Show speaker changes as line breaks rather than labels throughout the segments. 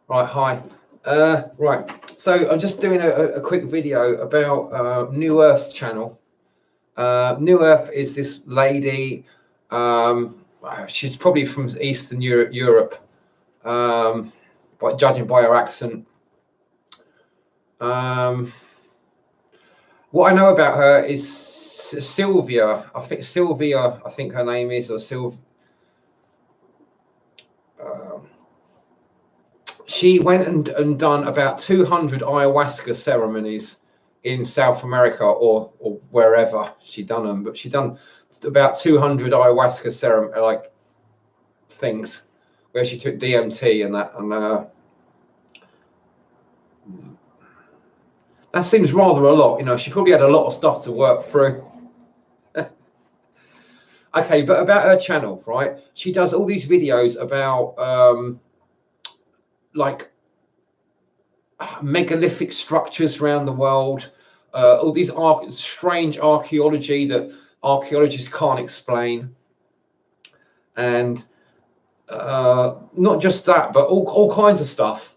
Right, hi. Right, so I'm just doing a quick video about New Earth's channel. New Earth is this lady. She's probably from Eastern Europe, judging by her accent. What I know about her is Sylvia. I think her name is, or Sylvia. She went and done about 200 ayahuasca ceremonies in South America or wherever she done them, but she done about 200 ayahuasca ceremony like things where she took DMT and that, and that seems rather a lot. You know, she probably had a lot of stuff to work through. Okay, but about her channel, right? She does all these videos about like megalithic structures around the world, all these strange archaeology that archaeologists can't explain, and not just that, but all kinds of stuff.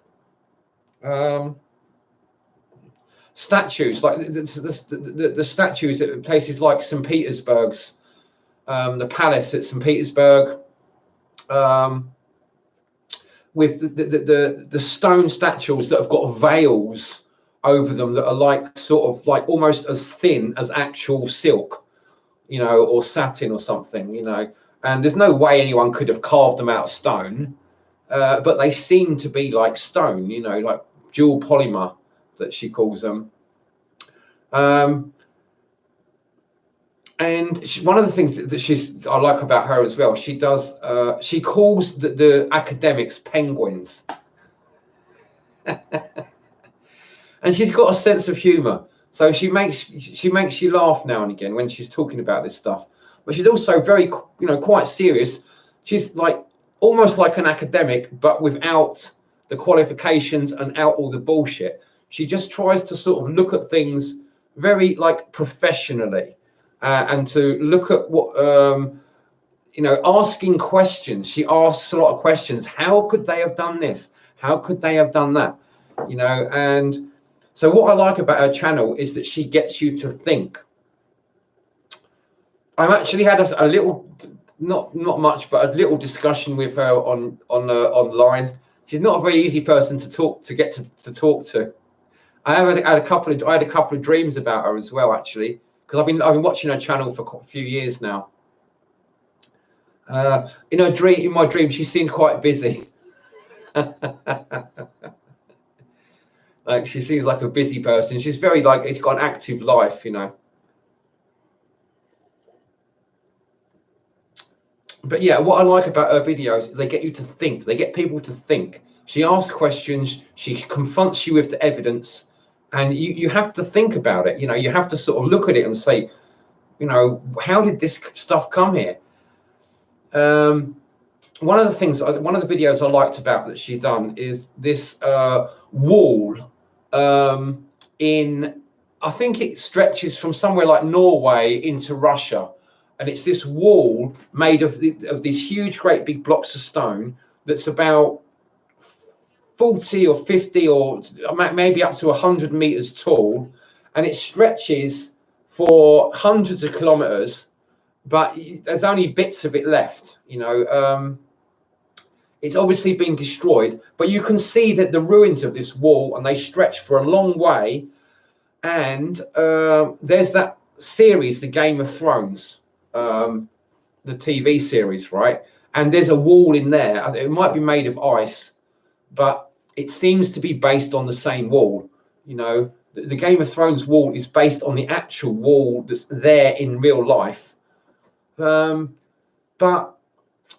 Statues, like the statues at places like St. Petersburg's, the palace at St. Petersburg, with the stone statues that have got veils over them that are like sort of like almost as thin as actual silk, you know, or satin or something, you know. And there's no way anyone could have carved them out of stone, but they seem to be like stone, you know, like dual polymer that she calls them. And one of the things that I like about her as well, she calls the academics penguins. And she's got a sense of humor, so she makes you laugh now and again when she's talking about this stuff. But she's also very, you know, quite serious. She's like almost like an academic, but without the qualifications and out all the bullshit. She just tries to sort of look at things very like professionally, and to look at what you know, asking questions. She asks a lot of questions. How could they have done this? How could they have done that? You know, and so what I like about her channel is that she gets you to think. I've actually had a little, not much, but a little discussion with her online. She's not a very easy person to get to talk to. I had a couple of dreams about her as well, actually, because I've been watching her channel for a few years now. In my dream, she seemed quite busy. Like, she seems like a busy person. She's very like, she's got an active life, you know. But yeah, what I like about her videos is they get you to think. They get people to think. She asks questions. She confronts you with the evidence, and you have to think about it. You know, you have to sort of look at it and say, you know, how did this stuff come here? One of the videos I liked about that she done is this wall in, I think it stretches from somewhere like Norway into Russia, and it's this wall made of these huge, great big blocks of stone that's about 40 or 50 or maybe up to 100 meters tall, and it stretches for hundreds of kilometers, but there's only bits of it left, you know. It's obviously been destroyed, but you can see that the ruins of this wall, and they stretch for a long way. And there's that series, the Game of Thrones, the TV series, right? And there's a wall in there. It might be made of ice, but it seems to be based on the same wall. You know, the Game of Thrones wall is based on the actual wall that's there in real life. But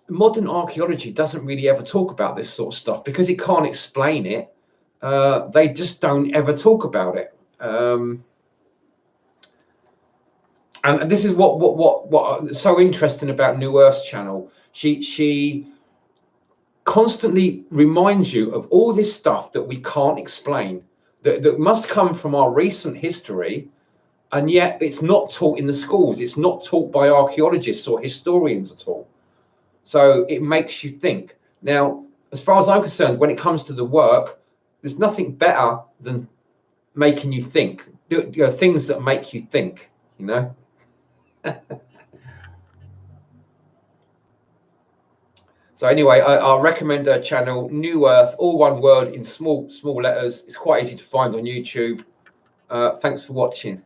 modern archaeology doesn't really ever talk about this sort of stuff because it can't explain it. They just don't ever talk about it. And this is what so interesting about New Earth's channel. She constantly reminds you of all this stuff that we can't explain, that must come from our recent history, and yet it's not taught in the schools. It's not taught by archaeologists or historians at all. So it makes you think. Now, as far as I'm concerned, when it comes to the work, there's nothing better than making you think. Things that make you think, you know. So anyway, I'll recommend her channel, New Earth, all one word in small letters. It's quite easy to find on YouTube. Thanks for watching.